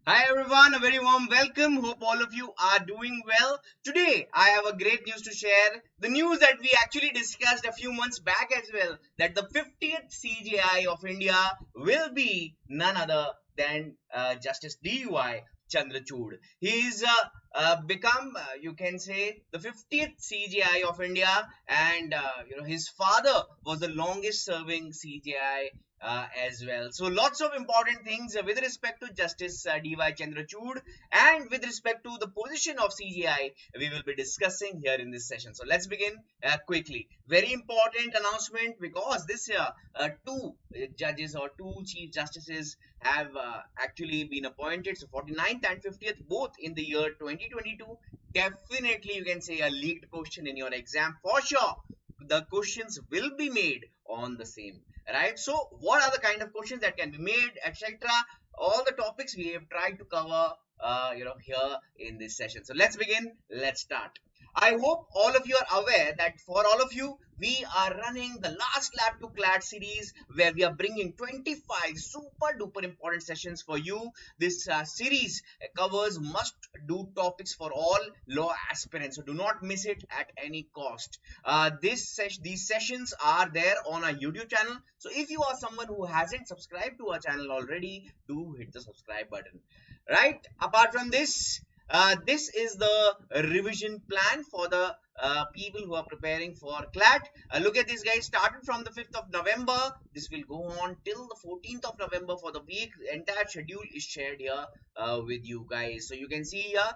Hi everyone, a very warm welcome. Hope all of you are doing well. Today I have a great news to share. The news that we actually discussed a few months back as well, that the 50th CJI of India will be none other than Justice D.Y. Chandrachud. He's become, you can say, the 50th CJI of India, and his father was the longest serving CJI as well. So lots of important things with respect to Justice D.Y. Chandrachud and with respect to the position of CGI we will be discussing here in this session. So let's begin quickly. Very important announcement because this year two judges or two chief justices have actually been appointed. So 49th and 50th both in the year 2022. Definitely you can say a leaked question in your exam for sure. The questions will be made on the same, right? So what are the kind of questions that can be made, etc. All the topics we have tried to cover here in this session. So let's begin, let's start. I hope all of you are aware that for all of you we are running the last lab to clad series where we are bringing 25 super duper important sessions for you. This series covers must do topics for all law aspirants, so do not miss it at any cost. These sessions are there on our YouTube channel. So if you are someone who hasn't subscribed to our channel already, do hit the subscribe button. Right. Apart from this, this is the revision plan for the people who are preparing for CLAT. Look at this, guys. Started from the 5th of November. This will go on till the 14th of November for the week. The entire schedule is shared here with you guys. So you can see here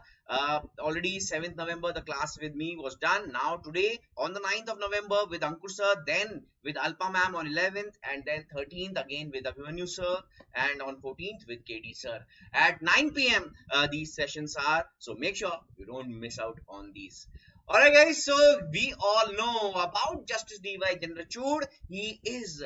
already 7th November the class with me was done. Now today on the 9th of November with Ankur sir, then with Alpa ma'am on 11th, and then 13th again with Abhimanyu sir, and on 14th with KD sir. At 9 p.m. These sessions are, so make sure you don't miss out on these. Alright guys, so we all know about Justice D.Y. Chandrachud. He is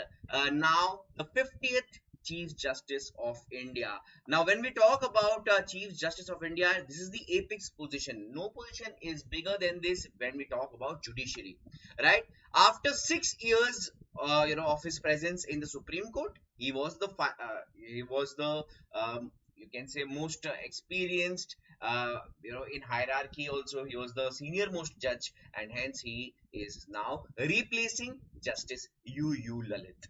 now the 50th Chief Justice of India. Now when we talk about Chief Justice of India, this is the apex position. No position is bigger than this when we talk about judiciary, right? After 6 years of his presence in the Supreme Court, he was the you can say most experienced in hierarchy. Also he was the senior most judge, and hence he is now replacing Justice UU Lalit.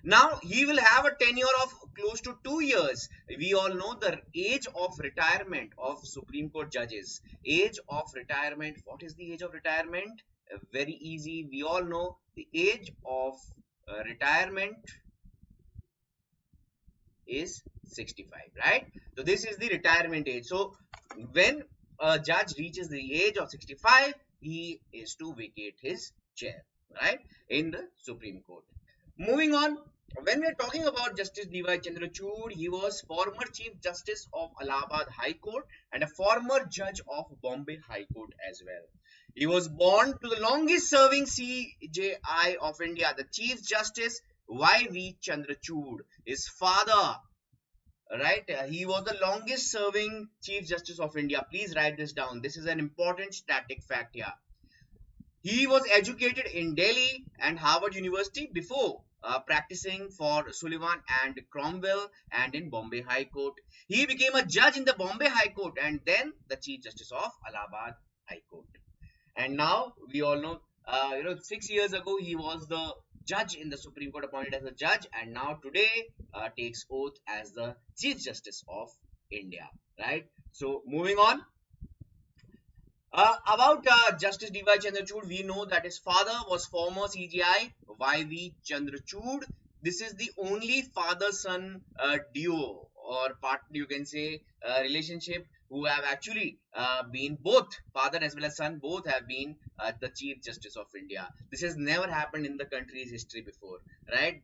Now he will have a tenure of close to 2 years. We all know the age of retirement of Supreme Court judges. Age of retirement. What is the age of retirement? Very easy. We all know the age of retirement is 65, right? So this is the retirement age. So when a judge reaches the age of 65, he is to vacate his chair, right, in the Supreme Court. Moving on, when we are talking about Justice D.Y. Chandrachud, he was former Chief Justice of Allahabad High Court and a former judge of Bombay High Court as well. He was born to the longest serving CJI of India, the Chief Justice Y.V. Chandrachud. His father, right, he was the longest serving Chief Justice of India. Please write this down. This is an important static fact here. He was educated in Delhi and Harvard University before practicing for Sullivan and Cromwell and in Bombay High Court. He became a judge in the Bombay High Court and then the Chief Justice of Allahabad High Court. And now we all know, 6 years ago he was the judge in the Supreme Court, appointed as a judge, and now today takes oath as the Chief Justice of India, right? So moving on. About Justice D.Y. Chandrachud, we know that his father was former CGI Y.V. Chandrachud. This is the only father-son duo or part, you can say, relationship who have actually been both father as well as son, both have been the Chief Justice of India. This has never happened in the country's history before, right?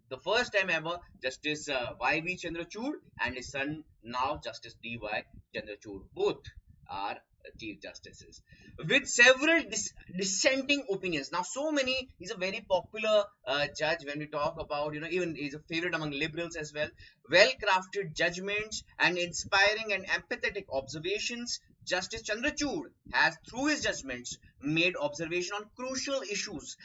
The first time ever, Justice Y.V. Chandrachud and his son, now Justice D.Y. Chandrachud, both are Chief Justices with several dissenting opinions. Now so many, he's a very popular judge when we talk about, even he's a favorite among liberals as well. Well crafted judgments and inspiring and empathetic observations, Justice Chandrachud has through his judgments made observation on crucial issues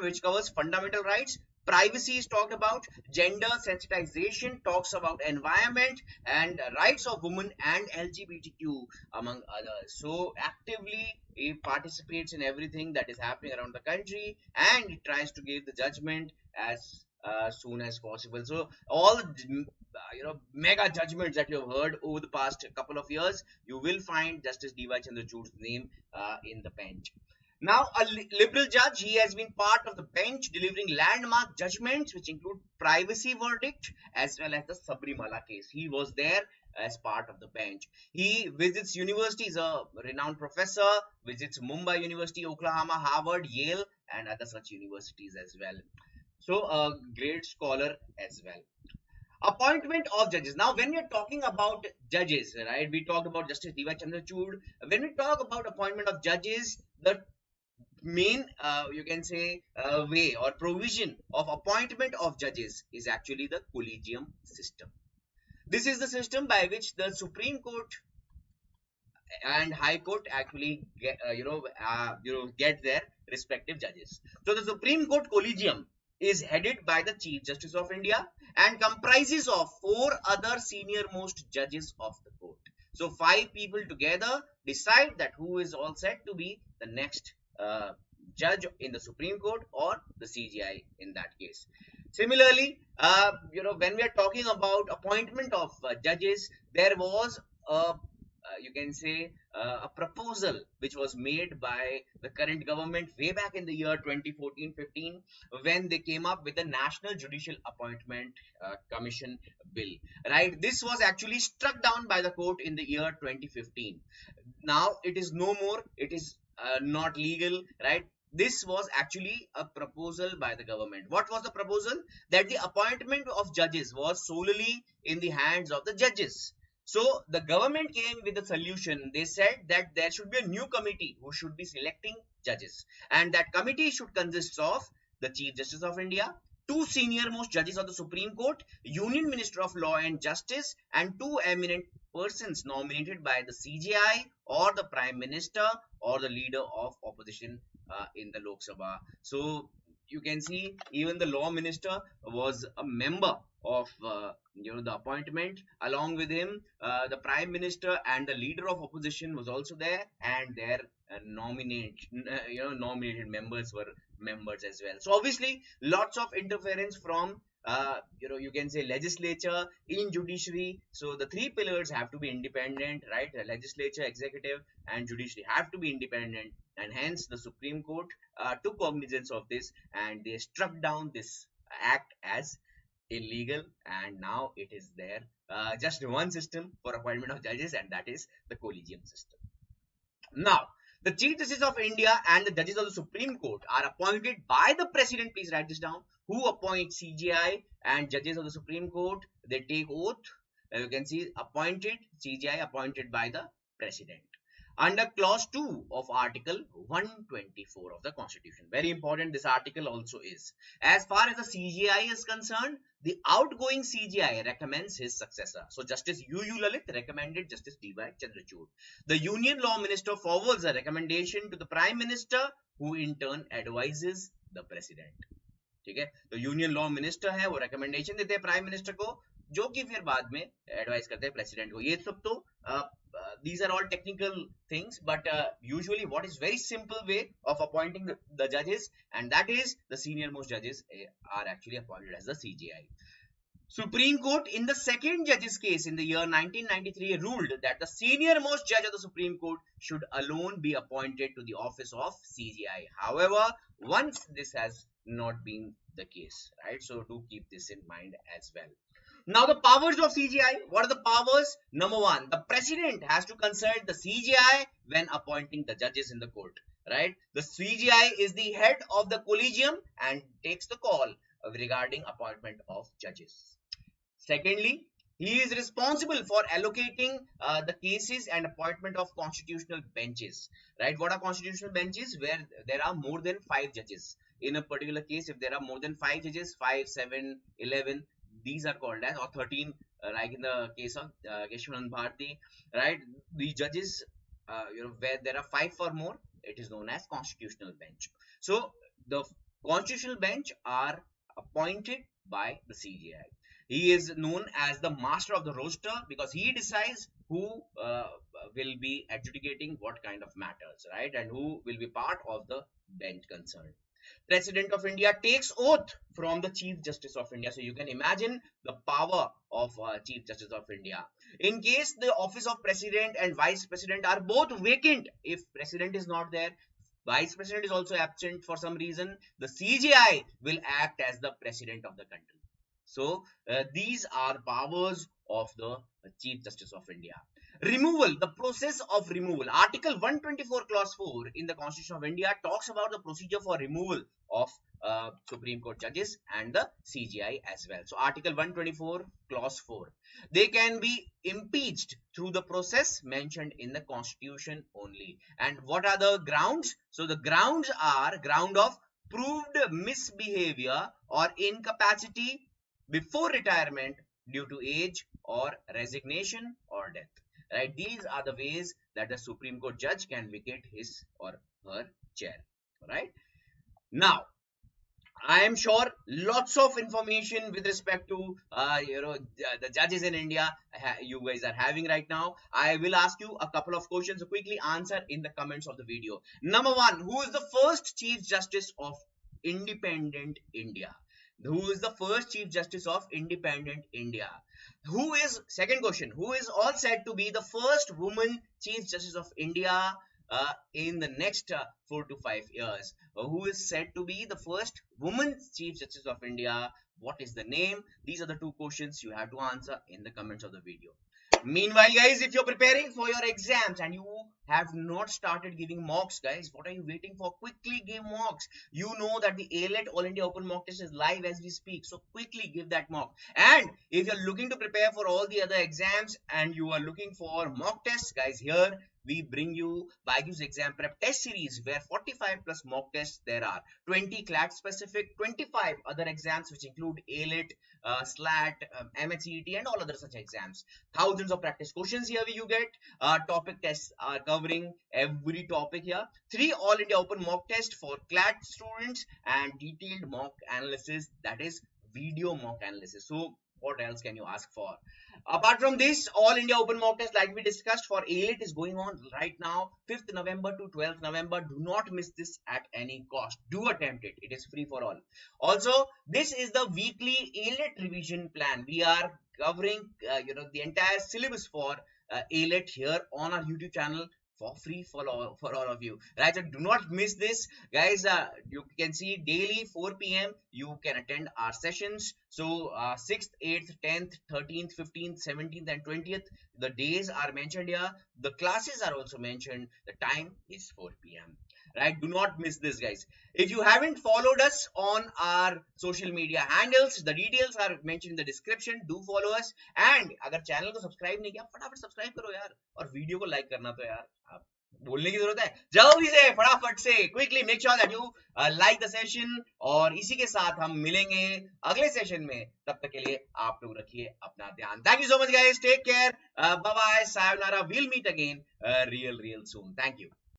which covers fundamental rights, privacy is talked about, gender sensitization talks about environment and rights of women and LGBTQ among others. So actively it participates in everything that is happening around the country, and it tries to give the judgment as soon as possible. So all mega judgments that you have heard over the past couple of years, you will find Justice D.Y. Chandrachud's name in the bench. Now, a liberal judge, he has been part of the bench delivering landmark judgments which include privacy verdict as well as the Sabrimala case. He was there as part of the bench. He visits universities, a renowned professor, visits Mumbai University, Oklahoma, Harvard, Yale, and other such universities as well. So, a great scholar as well. Appointment of judges. Now, when we are talking about judges, right, we talked about Justice D.Y. Chandrachud. When we talk about appointment of judges, the main you can say way or provision of appointment of judges is actually the collegium system. This is the system by which the Supreme Court and High Court actually get their respective judges. So the Supreme Court collegium is headed by the Chief Justice of India and comprises of 4 other senior most judges of the court. So 5 people together decide that who is all set to be the next judge in the Supreme Court or the CJI in that case. Similarly, when we are talking about appointment of judges, there was a you can say a proposal which was made by the current government way back in the year 2014-15 when they came up with the National Judicial Appointment Commission bill. Right, this was actually struck down by the court in the year 2015. Now it is no more. It is not legal. Right. This was actually a proposal by the government. What was the proposal? That the appointment of judges was solely in the hands of the judges. So the government came with a solution. They said that there should be a new committee who should be selecting judges, and that committee should consist of the Chief Justice of India, 2 senior most judges of the Supreme Court, Union Minister of Law and Justice, and 2 eminent persons nominated by the CJI or the Prime Minister or the leader of opposition in the Lok Sabha. So you can see even the law minister was a member of the appointment. Along with him, the Prime Minister and the leader of opposition was also there, and their nominated members were members as well. So obviously lots of interference from you can say legislature in judiciary. So the 3 pillars have to be independent, right? The legislature, executive and judiciary have to be independent, and hence the Supreme Court took cognizance of this and they struck down this act as illegal, and now it is there just one system for appointment of judges, and that is the collegium system. Now, the Chief Justice of India and the judges of the Supreme Court are appointed by the President. Please write this down. Who appoints CJI and judges of the Supreme Court? They take oath. You can see appointed, CJI appointed by the President. Under clause 2 of article 124 of the Constitution. Very important this article also is. As far as the CJI is concerned, the outgoing CJI recommends his successor. So Justice U.U. Lalit recommended Justice D.Y. Chandrachud. The Union Law Minister forwards a recommendation to the Prime Minister, who in turn advises the President. ठीक है, तो union law minister है, वो recommendation देते हैं prime minister को, जो कि फिर बाद में एडवाइस करते हैं प्रेसिडेंट को. ये सब तो these are all technical things, but usually what is very simple way of appointing the judges, and that is the senior most judges are actually appointed as the CJI. Supreme Court in the second judge's case in the year 1993 ruled that the senior most judge of the Supreme Court should alone be appointed to the office of CJI. However, once this has not been the case, right? So do keep this in mind as well. Now the powers of CJI. What are the powers? Number 1, the President has to consult the CJI when appointing the judges in the court, right? The CJI is the head of the collegium and takes the call regarding appointment of judges. Secondly, he is responsible for allocating the cases and appointment of constitutional benches, right? What are constitutional benches? Where there are more than 5 judges. In a particular case, if there are more than 5 judges, 5, 7, 11, these are called as, or 13, like in the case of Keshwanand Bharti, right? The judges, where there are 5 or more, it is known as constitutional bench. So the constitutional bench are appointed by the CJI. He is known as the master of the roster because he decides who will be adjudicating what kind of matters, right? And who will be part of the bench concerned. President of India takes oath from the Chief Justice of India. So you can imagine the power of Chief Justice of India. In case the office of President and Vice President are both vacant, if President is not there, Vice President is also absent for some reason, the CJI will act as the President of the country. So these are powers of the Chief Justice of India. Removal, the process of removal. Article 124 clause 4 in the Constitution of India talks about the procedure for removal of Supreme Court judges and the CJI as well. So Article 124 clause 4. They can be impeached through the process mentioned in the Constitution only. And what are the grounds? So the grounds are ground of proved misbehavior or incapacity before retirement due to age or resignation or death. Right? These are the ways that the Supreme Court judge can vacate his or her chair. Right? Now, I am sure lots of information with respect to the judges in India you guys are having right now. I will ask you a couple of questions to quickly answer in the comments of the video. Number one, who is the first Chief Justice of independent India? Who is the first Chief Justice of independent India? Who is, second question, who is all said to be the first woman Chief Justice of India in the next 4 to 5 years? Who is said to be the first woman Chief Justice of India? What is the name? These are the two questions you have to answer in the comments of the video. Meanwhile, guys, if you're preparing for your exams and you have not started giving mocks, guys, what are you waiting for? Quickly give mocks. You know that the AILET All India Open Mock Test is live as we speak. So quickly give that mock. And if you're looking to prepare for all the other exams and you are looking for mock tests, guys, here we bring you BYJU'S Exam Prep Test Series where 45 plus mock tests there are. 20 CLAT specific, 25 other exams which include AILET, SLAT, MHCET and all other such exams. Thousands of practice questions here you get. Topic tests are covering every topic here. 3 All India Open mock tests for CLAT students and detailed mock analysis, that is video mock analysis. So what else can you ask for? Apart from this, All India Open Mock Test like we discussed for AILET is going on right now, 5th November to 12th November. Do not miss this at any cost. Do attempt it. It is free for all. Also, this is the weekly AILET revision plan. We are covering the entire syllabus for AILET here on our YouTube channel for free for all of you, right? So do not miss this, guys. You can see daily 4 p.m. you can attend our sessions. So 6th, 8th, 10th, 13th, 15th, 17th and 20th, the days are mentioned here. The classes are also mentioned. The time is 4 p.m. right? Do not miss this, guys. If you haven't followed us on our social media handles, the details are mentioned in the description. Do follow us. And अगर channel को subscribe नहीं किया, फटाफट subscribe करो यार, और video को like करना तो यार आप बोलने की जरूरत है, जल्दी से फटाफट से quickly make sure that you like the session. और इसी के साथ हम मिलेंगे अगले सेशन में, तब तक के लिए आप लोग रखिए अपना ध्यान। Thank you so much guys, take care, bye bye, sayonara, we'll meet again real soon. Thank you.